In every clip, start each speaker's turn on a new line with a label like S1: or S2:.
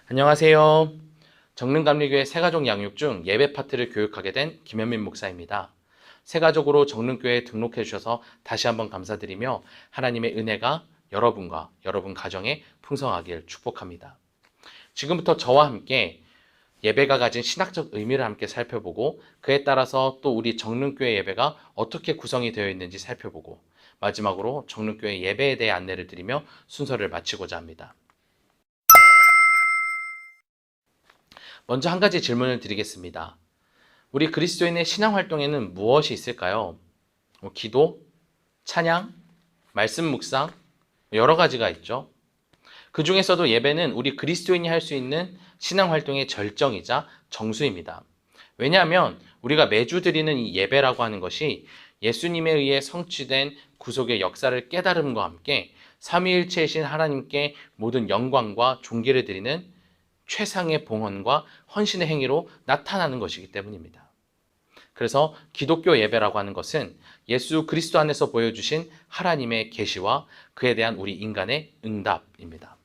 S1: 안녕하세요. 정릉감리교회 새가족 양육 중 예배 파트를 교육하게 된 김현민 목사입니다. 새가족으로 정릉교회에 등록해 주셔서 다시 한번 감사드리며 하나님의 은혜가 여러분과 여러분 가정에 풍성하길 축복합니다. 지금부터 저와 함께 예배가 가진 신학적 의미를 함께 살펴보고 그에 따라서 또 우리 정릉교회 예배가 어떻게 구성이 되어 있는지 살펴보고 마지막으로 정릉교회 예배에 대해 안내를 드리며 순서를 마치고자 합니다. 먼저 한 가지 질문을 드리겠습니다. 우리 그리스도인의 신앙 활동에는 무엇이 있을까요? 기도, 찬양, 말씀 묵상, 여러 가지가 있죠. 그 중에서도 예배는 우리 그리스도인이 할 수 있는 신앙 활동의 절정이자 정수입니다. 왜냐하면 우리가 매주 드리는 이 예배라고 하는 것이 예수님에 의해 성취된 구속의 역사를 깨달음과 함께 삼위일체이신 하나님께 모든 영광과 존귀를 드리는 최상의 봉헌과 헌신의 행위로 나타나는 것이기 때문입니다. 그래서 기독교 예배라고 하는 것은 예수 그리스도 안에서 보여주신 하나님의 계시와 그에 대한 우리 인간의 응답입니다.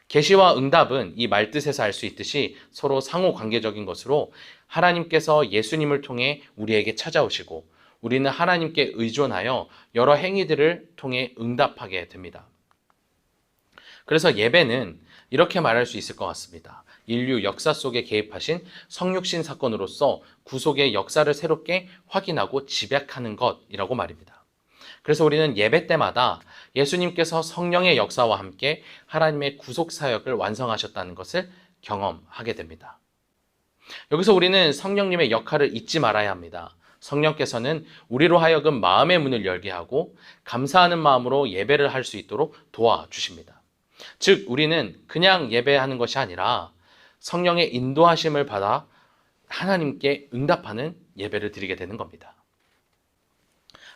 S1: 계시와 응답은 이 말뜻에서 알 수 있듯이 서로 상호 관계적인 것으로 하나님께서 예수님을 통해 우리에게 찾아오시고 우리는 하나님께 의존하여 여러 행위들을 통해 응답하게 됩니다. 그래서 예배는 이렇게 말할 수 있을 것 같습니다. 인류 역사 속에 개입하신 성육신 사건으로서 구속의 역사를 새롭게 확인하고 집약하는 것이라고 말입니다. 그래서 우리는 예배 때마다 예수님께서 성령의 역사와 함께 하나님의 구속 사역을 완성하셨다는 것을 경험하게 됩니다. 여기서 우리는 성령님의 역할을 잊지 말아야 합니다. 성령께서는 우리로 하여금 마음의 문을 열게 하고 감사하는 마음으로 예배를 할 수 있도록 도와주십니다. 즉 우리는 그냥 예배하는 것이 아니라 성령의 인도하심을 받아 하나님께 응답하는 예배를 드리게 되는 겁니다.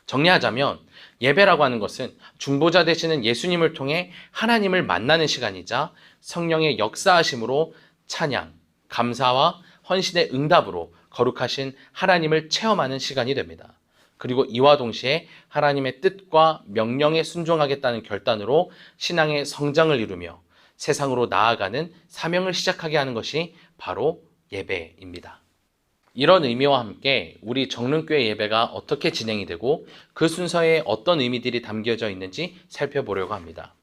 S1: 정리하자면 예배라고 하는 것은 중보자 되시는 예수님을 통해 하나님을 만나는 시간이자 성령의 역사하심으로 찬양, 감사와 헌신의 응답으로 거룩하신 하나님을 체험하는 시간이 됩니다. 그리고 이와 동시에 하나님의 뜻과 명령에 순종하겠다는 결단으로 신앙의 성장을 이루며 세상으로 나아가는 사명을 시작하게 하는 것이 바로 예배입니다. 이런 의미와 함께 우리 정릉교회 예배가 어떻게 진행이 되고 그 순서에 어떤 의미들이 담겨져 있는지 살펴보려고 합니다.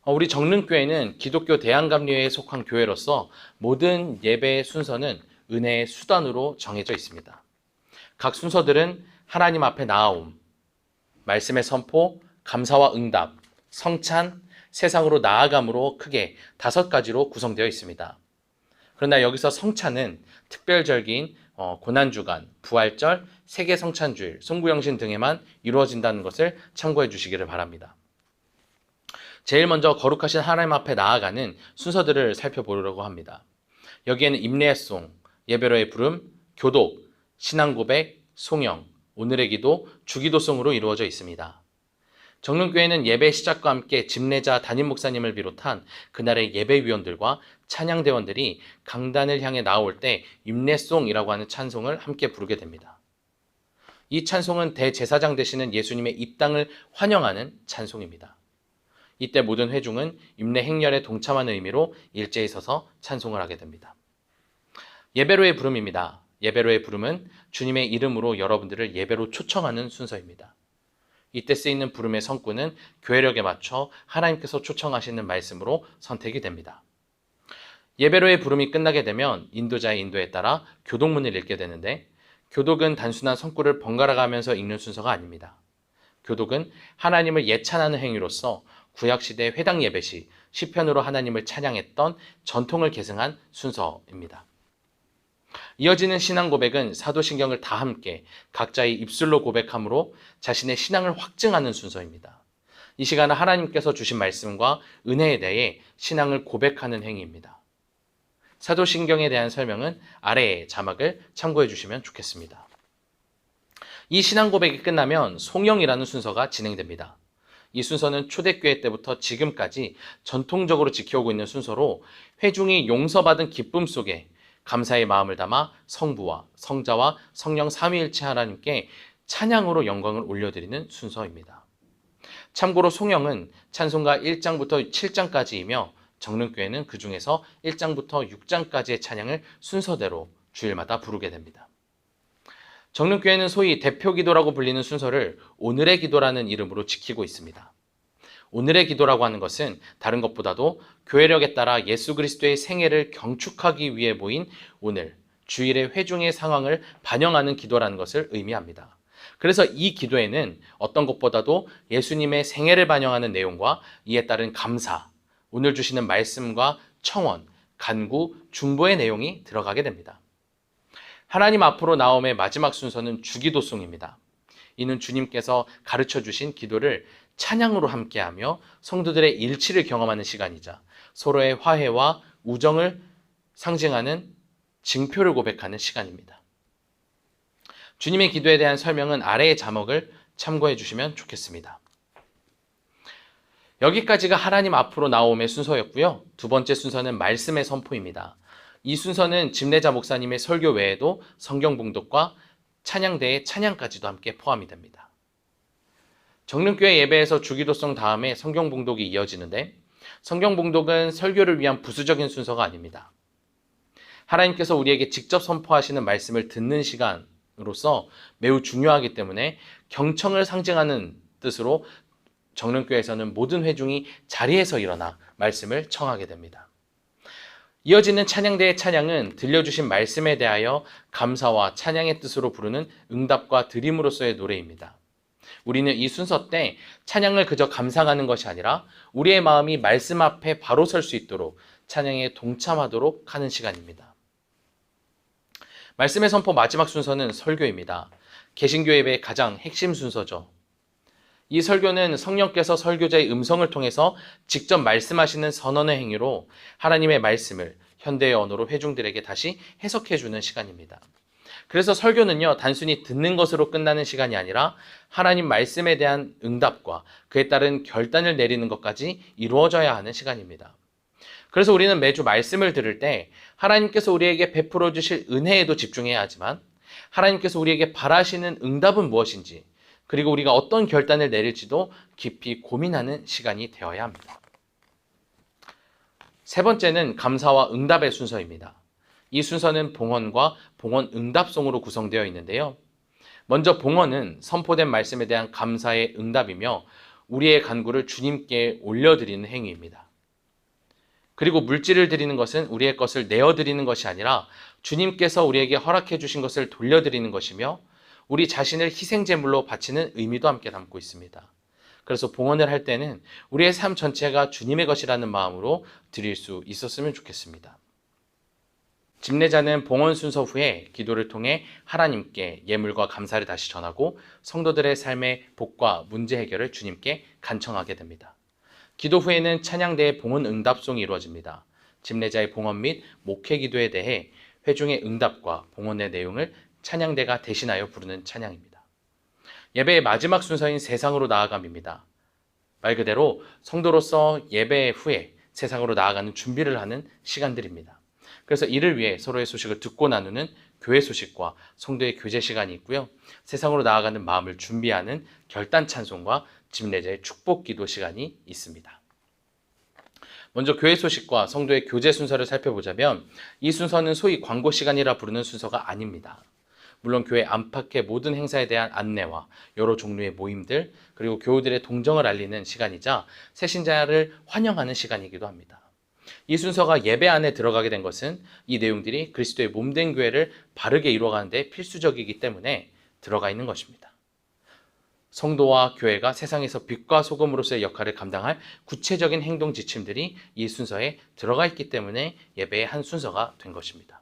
S1: 우리 정릉교회는 기독교 대한감리회에 속한 교회로서 모든 예배의 순서는 은혜의 수단으로 정해져 있습니다. 각 순서들은 하나님 앞에 나아옴, 말씀의 선포, 감사와 응답, 성찬, 세상으로 나아감으로 크게 5가지로 구성되어 있습니다. 그러나 여기서 성찬은 특별절기인 고난주간, 부활절, 세계성찬주일, 송구영신 등에만 이루어진다는 것을 참고해 주시기를 바랍니다. 제일 먼저 거룩하신 하나님 앞에 나아가는 순서들을 살펴보려고 합니다. 여기에는 임례송, 예배로의 부름, 교독, 신앙고백, 송영, 오늘의 기도, 주기도송으로 이루어져 있습니다. 정릉교회는 예배 시작과 함께 집례자 담임 목사님을 비롯한 그날의 예배위원들과 찬양대원들이 강단을 향해 나올 때 임례송이라고 하는 찬송을 함께 부르게 됩니다. 이 찬송은 대제사장 되시는 예수님의 입당을 환영하는 찬송입니다. 이때 모든 회중은 임례 행렬에 동참하는 의미로 일제히 서서 찬송을 하게 됩니다. 예배로의 부름입니다. 예배로의 부름은 주님의 이름으로 여러분들을 예배로 초청하는 순서입니다. 이때 쓰이는 부름의 성구는 교회력에 맞춰 하나님께서 초청하시는 말씀으로 선택이 됩니다. 예배로의 부름이 끝나게 되면 인도자의 인도에 따라 교독문을 읽게 되는데 교독은 단순한 성구를 번갈아 가면서 읽는 순서가 아닙니다. 교독은 하나님을 예찬하는 행위로서 구약시대 회당 예배 시 시편으로 하나님을 찬양했던 전통을 계승한 순서입니다. 이어지는 신앙 고백은 사도신경을 다 함께 각자의 입술로 고백함으로 자신의 신앙을 확증하는 순서입니다. 이 시간은 하나님께서 주신 말씀과 은혜에 대해 신앙을 고백하는 행위입니다. 사도신경에 대한 설명은 아래의 자막을 참고해 주시면 좋겠습니다. 이 신앙 고백이 끝나면 송영이라는 순서가 진행됩니다. 이 순서는 초대교회 때부터 지금까지 전통적으로 지켜오고 있는 순서로 회중이 용서받은 기쁨 속에 감사의 마음을 담아 성부와 성자와 성령 삼위일체 하나님께 찬양으로 영광을 올려드리는 순서입니다. 참고로 송영은 찬송가 1장부터 7장까지이며 정릉교회는 그 중에서 1장부터 6장까지의 찬양을 순서대로 주일마다 부르게 됩니다. 정릉교회는 소위 대표기도라고 불리는 순서를 오늘의 기도라는 이름으로 지키고 있습니다. 오늘의 기도라고 하는 것은 다른 것보다도 교회력에 따라 예수 그리스도의 생애를 경축하기 위해 모인 오늘, 주일의 회중의 상황을 반영하는 기도라는 것을 의미합니다. 그래서 이 기도에는 어떤 것보다도 예수님의 생애를 반영하는 내용과 이에 따른 감사, 오늘 주시는 말씀과 청원, 간구, 중보의 내용이 들어가게 됩니다. 하나님 앞으로 나옴의 마지막 순서는 주기도송입니다. 이는 주님께서 가르쳐 주신 기도를 찬양으로 함께하며 성도들의 일치를 경험하는 시간이자 서로의 화해와 우정을 상징하는 징표를 고백하는 시간입니다. 주님의 기도에 대한 설명은 아래의 자막을 참고해 주시면 좋겠습니다. 여기까지가 하나님 앞으로 나옴의 순서였고요. 두 번째 순서는 말씀의 선포입니다. 이 순서는 집례자 목사님의 설교 외에도 성경 봉독과 찬양대의 찬양까지도 함께 포함이 됩니다. 정릉교회 예배에서 주기도송 다음에 성경 봉독이 이어지는데 성경 봉독은 설교를 위한 부수적인 순서가 아닙니다. 하나님께서 우리에게 직접 선포하시는 말씀을 듣는 시간으로서 매우 중요하기 때문에 경청을 상징하는 뜻으로 정릉교회에서는 모든 회중이 자리에서 일어나 말씀을 청하게 됩니다. 이어지는 찬양대의 찬양은 들려주신 말씀에 대하여 감사와 찬양의 뜻으로 부르는 응답과 드림으로서의 노래입니다. 우리는 이 순서 때 찬양을 그저 감상하는 것이 아니라 우리의 마음이 말씀 앞에 바로 설 수 있도록 찬양에 동참하도록 하는 시간입니다. 말씀의 선포 마지막 순서는 설교입니다. 개신교 예배의 가장 핵심 순서죠. 이 설교는 성령께서 설교자의 음성을 통해서 직접 말씀하시는 선언의 행위로 하나님의 말씀을 현대의 언어로 회중들에게 다시 해석해주는 시간입니다. 그래서 설교는요, 단순히 듣는 것으로 끝나는 시간이 아니라 하나님 말씀에 대한 응답과 그에 따른 결단을 내리는 것까지 이루어져야 하는 시간입니다. 그래서 우리는 매주 말씀을 들을 때 하나님께서 우리에게 베풀어 주실 은혜에도 집중해야 하지만 하나님께서 우리에게 바라시는 응답은 무엇인지 그리고 우리가 어떤 결단을 내릴지도 깊이 고민하는 시간이 되어야 합니다. 세 번째는 감사와 응답의 순서입니다. 이 순서는 봉헌과 봉헌 응답송으로 구성되어 있는데요. 먼저 봉헌은 선포된 말씀에 대한 감사의 응답이며 우리의 간구를 주님께 올려드리는 행위입니다. 그리고 물질을 드리는 것은 우리의 것을 내어드리는 것이 아니라 주님께서 우리에게 허락해 주신 것을 돌려드리는 것이며 우리 자신을 희생제물로 바치는 의미도 함께 담고 있습니다. 그래서 봉헌을 할 때는 우리의 삶 전체가 주님의 것이라는 마음으로 드릴 수 있었으면 좋겠습니다. 집례자는 봉헌 순서 후에 기도를 통해 하나님께 예물과 감사를 다시 전하고 성도들의 삶의 복과 문제 해결을 주님께 간청하게 됩니다. 기도 후에는 찬양대의 봉헌 응답송이 이루어집니다. 집례자의 봉헌 및 목회 기도에 대해 회중의 응답과 봉헌의 내용을 찬양대가 대신하여 부르는 찬양입니다. 예배의 마지막 순서인 세상으로 나아감입니다. 말 그대로 성도로서 예배 후에 세상으로 나아가는 준비를 하는 시간들입니다. 그래서 이를 위해 서로의 소식을 듣고 나누는 교회 소식과 성도의 교제 시간이 있고요. 세상으로 나아가는 마음을 준비하는 결단 찬송과 집례자의 축복 기도 시간이 있습니다. 먼저 교회 소식과 성도의 교제 순서를 살펴보자면 이 순서는 소위 광고 시간이라 부르는 순서가 아닙니다. 물론 교회 안팎의 모든 행사에 대한 안내와 여러 종류의 모임들 그리고 교우들의 동정을 알리는 시간이자 새신자를 환영하는 시간이기도 합니다. 이 순서가 예배 안에 들어가게 된 것은 이 내용들이 그리스도의 몸된 교회를 바르게 이루어가는 데 필수적이기 때문에 들어가 있는 것입니다. 성도와 교회가 세상에서 빛과 소금으로서의 역할을 감당할 구체적인 행동 지침들이 이 순서에 들어가 있기 때문에 예배의 한 순서가 된 것입니다.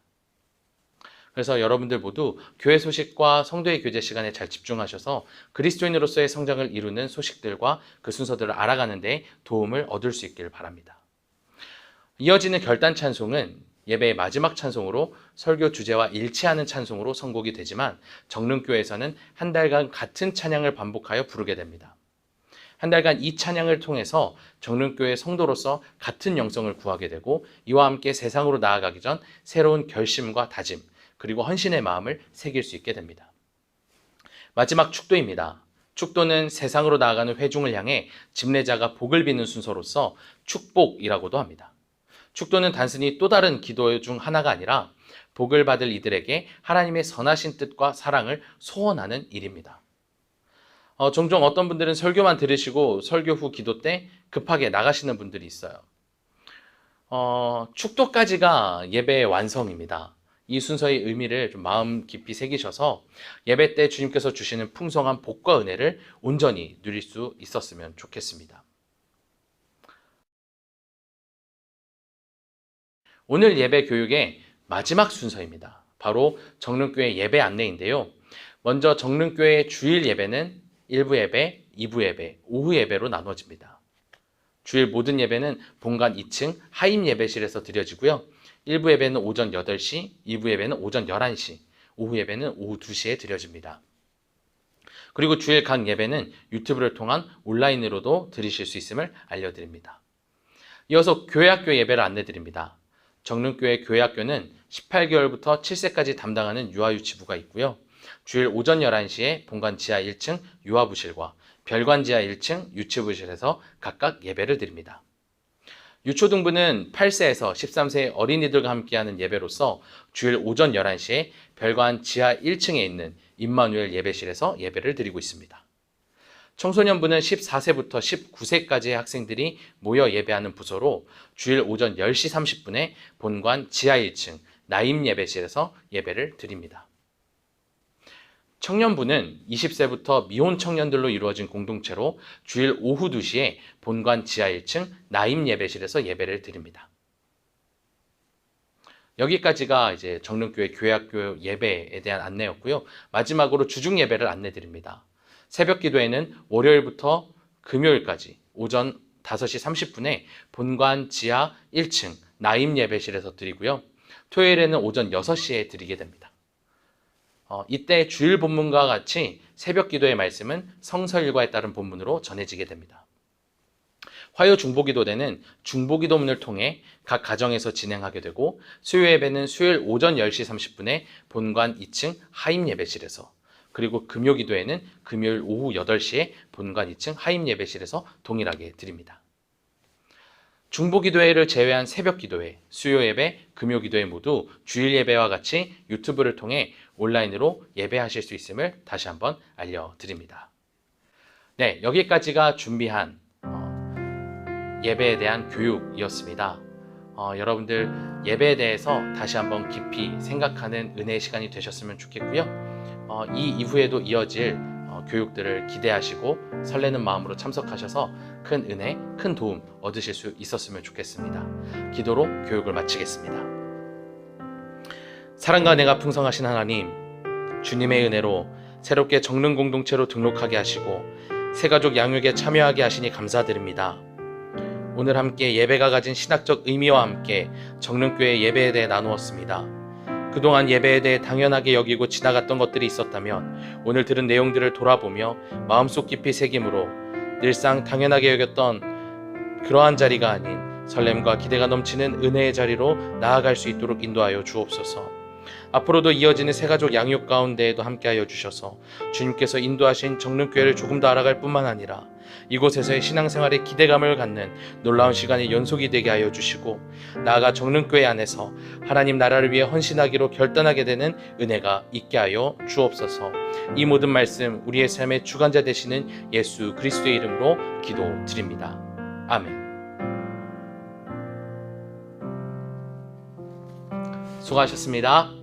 S1: 그래서 여러분들 모두 교회 소식과 성도의 교제 시간에 잘 집중하셔서 그리스도인으로서의 성장을 이루는 소식들과 그 순서들을 알아가는 데 도움을 얻을 수 있기를 바랍니다. 이어지는 결단 찬송은 예배의 마지막 찬송으로 설교 주제와 일치하는 찬송으로 선곡이 되지만 정릉교회에서는 한 달간 같은 찬양을 반복하여 부르게 됩니다. 한 달간 이 찬양을 통해서 정릉교회 성도로서 같은 영성을 구하게 되고 이와 함께 세상으로 나아가기 전 새로운 결심과 다짐 그리고 헌신의 마음을 새길 수 있게 됩니다. 마지막 축도입니다. 축도는 세상으로 나아가는 회중을 향해 집례자가 복을 비는 순서로서 축복이라고도 합니다. 축도는 단순히 또 다른 기도 중 하나가 아니라 복을 받을 이들에게 하나님의 선하신 뜻과 사랑을 소원하는 일입니다. 종종 어떤 분들은 설교만 들으시고 설교 후 기도 때 급하게 나가시는 분들이 있어요. 축도까지가 예배의 완성입니다. 이 순서의 의미를 좀 마음 깊이 새기셔서 예배 때 주님께서 주시는 풍성한 복과 은혜를 온전히 누릴 수 있었으면 좋겠습니다. 오늘 예배 교육의 마지막 순서입니다. 바로 정릉교회 예배 안내인데요. 먼저 정릉교회 주일 예배는 1부 예배, 2부 예배, 오후 예배로 나눠집니다. 주일 모든 예배는 본관 2층 하임 예배실에서 드려지고요. 1부 예배는 오전 8시, 2부 예배는 오전 11시, 오후 예배는 오후 2시에 드려집니다. 그리고 주일 각 예배는 유튜브를 통한 온라인으로도 들으실 수 있음을 알려드립니다. 이어서 교회학교 예배를 안내드립니다. 정릉교회 교회학교는 18개월부터 7세까지 담당하는 유아유치부가 있고요. 주일 오전 11시에 본관 지하 1층 유아부실과 별관 지하 1층 유치부실에서 각각 예배를 드립니다. 유초등부는 8세에서 13세 어린이들과 함께하는 예배로서 주일 오전 11시에 별관 지하 1층에 있는 임마누엘 예배실에서 예배를 드리고 있습니다. 청소년부는 14세부터 19세까지의 학생들이 모여 예배하는 부서로 주일 오전 10시 30분에 본관 지하 1층 나임 예배실에서 예배를 드립니다. 청년부는 20세부터 미혼 청년들로 이루어진 공동체로 주일 오후 2시에 본관 지하 1층 나임 예배실에서 예배를 드립니다. 여기까지가 이제 정릉교회 교회학교 예배에 대한 안내였고요. 마지막으로 주중 예배를 안내드립니다. 새벽 기도회는 월요일부터 금요일까지 오전 5시 30분에 본관 지하 1층 나임 예배실에서 드리고요. 토요일에는 오전 6시에 드리게 됩니다. 이때 주일 본문과 같이 새벽 기도의 말씀은 성서일과에 따른 본문으로 전해지게 됩니다. 화요 중보기도대는 중보기도문을 통해 각 가정에서 진행하게 되고 수요 예배는 수요일 오전 10시 30분에 본관 2층 하임 예배실에서 그리고 금요 기도회는 금요일 오후 8시에 본관 2층 하임 예배실에서 동일하게 드립니다. 중보기도회를 제외한 새벽기도회, 수요예배, 금요기도회 모두 주일 예배와 같이 유튜브를 통해 온라인으로 예배하실 수 있음을 다시 한번 알려드립니다. 네, 여기까지가 준비한 예배에 대한 교육이었습니다. 여러분들 예배에 대해서 다시 한번 깊이 생각하는 은혜의 시간이 되셨으면 좋겠고요. 이 이후에도 이어질 교육들을 기대하시고 설레는 마음으로 참석하셔서 큰 은혜, 큰 도움 얻으실 수 있었으면 좋겠습니다. 기도로 교육을 마치겠습니다. 사랑과 은혜가 풍성하신 하나님, 주님의 은혜로 새롭게 정릉 공동체로 등록하게 하시고 새가족 양육에 참여하게 하시니 감사드립니다. 오늘 함께 예배가 가진 신학적 의미와 함께 정릉교회 예배에 대해 나누었습니다. 그동안 예배에 대해 당연하게 여기고 지나갔던 것들이 있었다면 오늘 들은 내용들을 돌아보며 마음속 깊이 새김으로 늘상 당연하게 여겼던 그러한 자리가 아닌 설렘과 기대가 넘치는 은혜의 자리로 나아갈 수 있도록 인도하여 주옵소서. 앞으로도 이어지는 새가족 양육 가운데에도 함께하여 주셔서 주님께서 인도하신 정릉교회를 조금 더 알아갈 뿐만 아니라 이곳에서의 신앙생활에 기대감을 갖는 놀라운 시간의 연속이 되게 하여 주시고 나아가 정릉교회 안에서 하나님 나라를 위해 헌신하기로 결단하게 되는 은혜가 있게 하여 주옵소서. 이 모든 말씀 우리의 삶의 주관자 되시는 예수 그리스도의 이름으로 기도드립니다. 아멘. 수고하셨습니다.